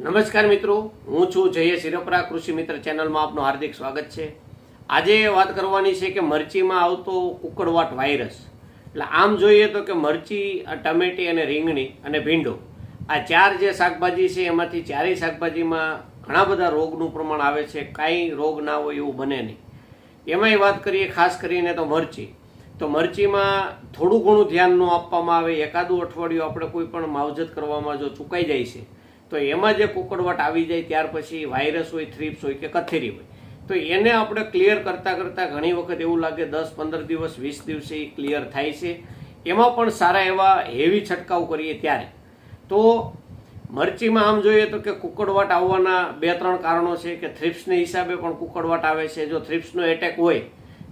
નમસ્કાર મિત્રો, હું છું જયેશ હિરપરા. કૃષિ મિત્ર ચેનલમાં આપનું હાર્દિક સ્વાગત છે. આજે વાત કરવાની છે કે મરચીમાં આવતો કુકડવાટ વાયરસ. એટલે આમ જોઈએ તો કે મરચી, ટમેટી અને રીંગણી અને ભીંડો, આ ચાર જે શાકભાજી છે એમાંથી ચારેય શાકભાજીમાં ઘણા બધા રોગનું પ્રમાણ આવે છે. કાંઈ રોગ ના હોય એવું બને નહીં. એમાંય વાત કરીએ ખાસ કરીને તો મરચી. તો મરચીમાં થોડું ઘણું ધ્યાન ન આપવામાં આવે, એકાદું અઠવાડિયું આપણે કોઈ પણ માવજત કરવામાં જો ચૂકાઈ જાય છે તો એમાં જે કુકડવાટ આવી જાય ત્યાર પછી વાયરસ હોય, થ્રીપ્સ હોય કે કથેરી હોય, તો એને આપણે ક્લિયર કરતાં ઘણી વખત એવું લાગે 10-15 દિવસ 20 દિવસે એ ક્લિયર થાય છે. એમાં પણ સારા એવા હેવી છંટકાવ કરીએ ત્યારે. તો મરચીમાં આમ જોઈએ તો કે કુકડવાટ આવવાના 2-3 કારણો છે કે થ્રીપ્સને હિસાબે પણ કુકડવાટ આવે છે. જો થ્રીપ્સનો એટેક હોય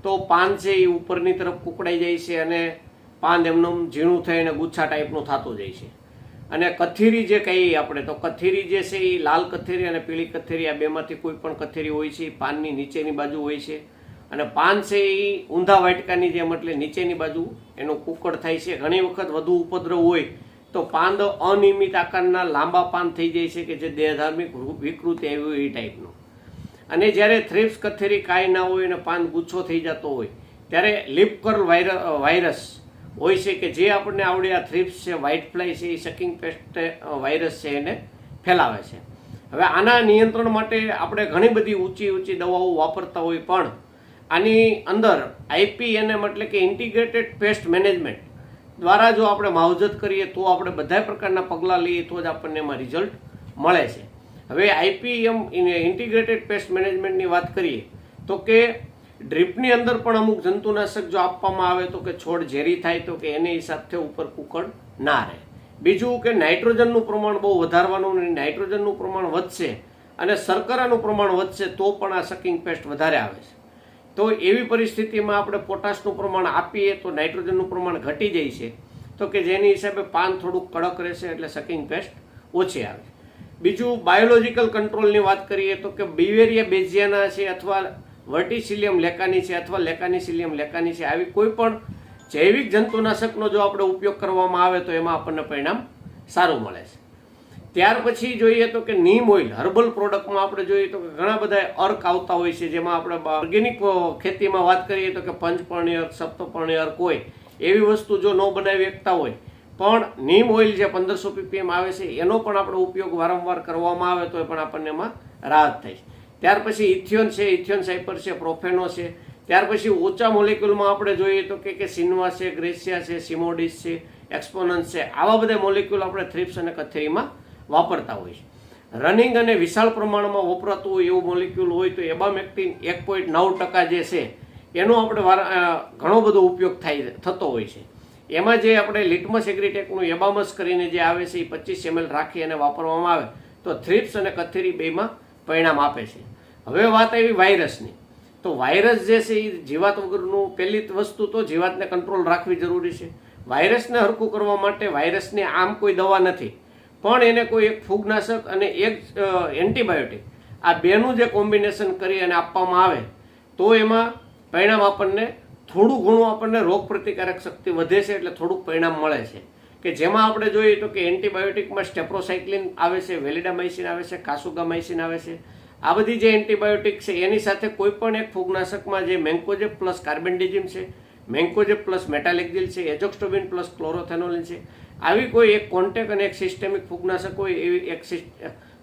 તો પાન છે એ ઉપરની તરફ કુકડાઈ જાય છે અને પાન એમનું ઝીણું થઈને ગુચ્છા ટાઈપનું થતું જાય છે. અને કથેરી જે કહીએ આપણે, તો કથેરી જે છે એ લાલ કથેરી અને પીળી કથેરી, આ બેમાંથી કોઈ પણ કથેરી હોય છે. પાનની નીચેની બાજુ હોય છે અને પાન છે એ ઊંધા વાટકાની જેમ, એટલે નીચેની બાજુ એનો કુકડ થાય છે. ઘણી વખત વધુ ઉપદ્રવ હોય તો પાન અનિયમિત આકારના લાંબા પાન થઈ જાય છે કે જે દેહધાર્મિક વિકૃતિ આવી હોય એ ટાઈપનું. અને જ્યારે થ્રીપ્સ કથેરી કાંઈ ના હોય અને પાન ગુચ્છો થઈ જતો હોય ત્યારે લીપ કર્લ વાયરસ હોય છે કે જે આપણને આવડે આ થ્રીપ્સ છે, વ્હાઇટ ફ્લાય છે, એ સકિંગ પેસ્ટ વાયરસ છે એને ફેલાવે છે. હવે આના નિયંત્રણ માટે આપણે ઘણી બધી ઊંચી દવાઓ વાપરતા હોય, પણ આની અંદર IPM એટલે કે ઇન્ટિગ્રેટેડ પેસ્ટ મેનેજમેન્ટ દ્વારા જો આપણે માવજત કરીએ તો આપણે બધા પ્રકારના પગલાં લઈએ તો જ આપણને એમાં રિઝલ્ટ મળે છે. હવે IPM ઇન્ટિગ્રેટેડ પેસ્ટ મેનેજમેન્ટની વાત કરીએ તો કે ડ્રીપની અંદર પણ અમુક જંતુનાશક જો આપવામાં આવે તો કે છોડ ઝેરી થાય તો કે એની હિસાબથી ઉપર કુકડ ના રહે. બીજું કે નાઇટ્રોજનનું પ્રમાણ બહુ વધારવાનું, નાઇટ્રોજનનું પ્રમાણ વધશે અને શર્કરાનું પ્રમાણ વધશે તો પણ આ સકિંગ પેસ્ટ વધારે આવે છે. તો એવી પરિસ્થિતિમાં આપણે પોટાશનું પ્રમાણ આપીએ તો નાઇટ્રોજનનું પ્રમાણ ઘટી જાય છે, તો કે જેની હિસાબે પાન થોડુંક કડક રહેશે એટલે સકિંગ પેસ્ટ ઓછી આવે. બીજું બાયોલોજીકલ કંટ્રોલની વાત કરીએ તો કે બિવેરિયા બેઝિયાના છે અથવા વર્ટિસિલિયમ લેકાની છે અથવા લેકાનિસિલિયમ લેકાની છે, આવી કોઈ પણ જૈવિક જંતુનાશકનો જો આપણે ઉપયોગ કરવામાં આવે તો એમાં આપણને પરિણામ સારું મળે છે. ત્યાર પછી જોઈએ તો કે નીમ ઓઇલ, હર્બલ પ્રોડક્ટમાં આપણે જોઈએ તો કે ઘણા બધા અર્ક આવતા હોય છે. જેમાં આપણે ઓર્ગેનિક ખેતીમાં વાત કરીએ તો કે પંચપર્ણી અર્ક, સપ્તપર્ણી અર્ક હોય એવી વસ્તુ જો ન બનાવી શકતા હોય, પણ નીમ ઓઇલ જે 1500 ppm આવે છે એનો પણ આપણે ઉપયોગ વારંવાર કરવામાં આવે તો પણ આપણને એમાં રાહત થાય છે. ત્યાર પછી ઇથિયોન છે, ઇથિયોન સાઇપર છે, પ્રોફેનો છે. ત્યાર પછી ઓછા મોલિક્યુલમાં આપણે જોઈએ તો કે સિન્વા છે, ગ્રેસિયા છે, સિમોડિસ છે, એક્સપોનન્સ છે, આવા બધા મોલિક્યુલ આપણે થ્રીપ્સ અને કથેરીમાં વાપરતા હોય છે. રનિંગ અને વિશાળ પ્રમાણમાં વપરાતું હોય એવું મોલિક્યુલ હોય તો એબામેક્ટિન 1.9% જે છે એનો આપણે ઘણો બધો ઉપયોગ થતો હોય છે. એમાં જે આપણે લિટમસ એગ્રીટેકનું એબામસ કરીને જે આવે છે એ 25 ml રાખી અને વાપરવામાં આવે તો થ્રીપ્સ અને કથેરી બેમાં પરિણામ આપે છે. હવે વાત આવી વાયરસની. તો વાયરસ જે છે એ જીવાત વગરનું, પહેલી વસ્તુ તો જીવાતને કંટ્રોલ રાખવી જરૂરી છે. વાયરસને હરખું કરવા માટે વાયરસની આમ કોઈ દવા નથી, પણ એને કોઈ એક ફૂગનાશક અને એક એન્ટીબાયોટિક, આ બેનું જે કોમ્બિનેશન કરી અને આપવામાં આવે તો એમાં પરિણામ આપણને થોડું ઘણું આપણને રોગ પ્રતિકારક શક્તિ વધે છે, એટલે થોડુંક પરિણામ મળે છે. કે જેમાં આપણે જોઈએ તો કે એન્ટીબાયોટિકમાં સ્ટેપ્રોસાઇક્લિન આવે છે, વેલિડામાઇસિન આવે છે, કાસુગામાઇસિન આવે છે. આ બધી જે એન્ટીબાયોટિક છે એની સાથે કોઈ પણ એક ફૂગનાશકમાં જે મેન્કોજેબ પ્લસ કાર્બેન્ડિઝિમ છે, મેન્કોજેબ પ્લસ મેટાલેક્ઝિલ છે, એઝોક્સ્ટોબિન પ્લસ ક્લોરોથેનોલિન છે, આવી કોઈ એક કોન્ટેક અને એક સિસ્ટેમિક ફૂગનાશક હોય એવી એક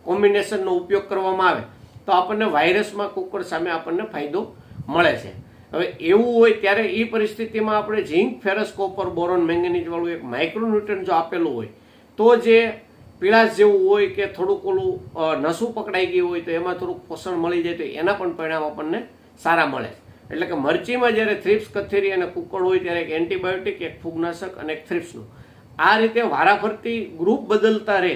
કોમ્બિનેશનનો ઉપયોગ કરવામાં આવે તો આપણને વાયરસમાં કુકડ સામે આપણને ફાયદો મળે છે. હવે એવું હોય ત્યારે એ પરિસ્થિતિમાં આપણે ઝીંક, ફેરસ, કોપર, બોરોન, મેંગેનીઝ વાળું એક માઇક્રોન્યુટ્રન્ટ જો આપેલું હોય તો જે પીળાશ જેવું હોય કે થોડુંક ઓલું નસું પકડાઈ ગયું હોય તો એમાં થોડુંક પોષણ મળી જાય તો એના પણ પરિણામ આપણને સારા મળે છે. એટલે કે મરચીમાં જ્યારે થ્રીપ્સ, કથેરી અને કુકડ હોય ત્યારે એક એન્ટીબાયોટિક, એક ફૂગનાશક અને એક થ્રીપ્સનું, આ રીતે વારાફરતી ગ્રુપ બદલતા રહે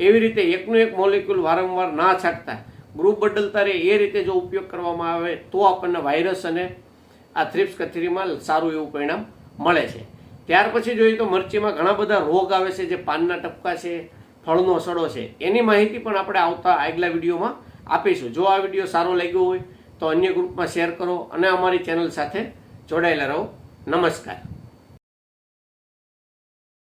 એવી રીતે એકનું એક મોલિક્યુલ વારંવાર ના છાંટતા ગ્રુપ બદલતા રહે એ રીતે જો ઉપયોગ કરવામાં આવે તો આપણને વાયરસ અને આ થ્રીપ્સ કથેરીમાં સારું એવું પરિણામ મળે છે. ત્યાર પછી જોઈએ તો મરચીમાં ઘણા બધા રોગ આવે છે, જે પાનના ટપકા છે, ફળનો સડો છે, એની માહિતી પણ આપણે આવતા આગલા વિડીયોમાં આપીશું. જો આ વિડીયો સારો લાગ્યો હોય તો અન્ય ગ્રુપમાં શેર કરો અને અમારી ચેનલ સાથે જોડાયેલા રહો. નમસ્કાર.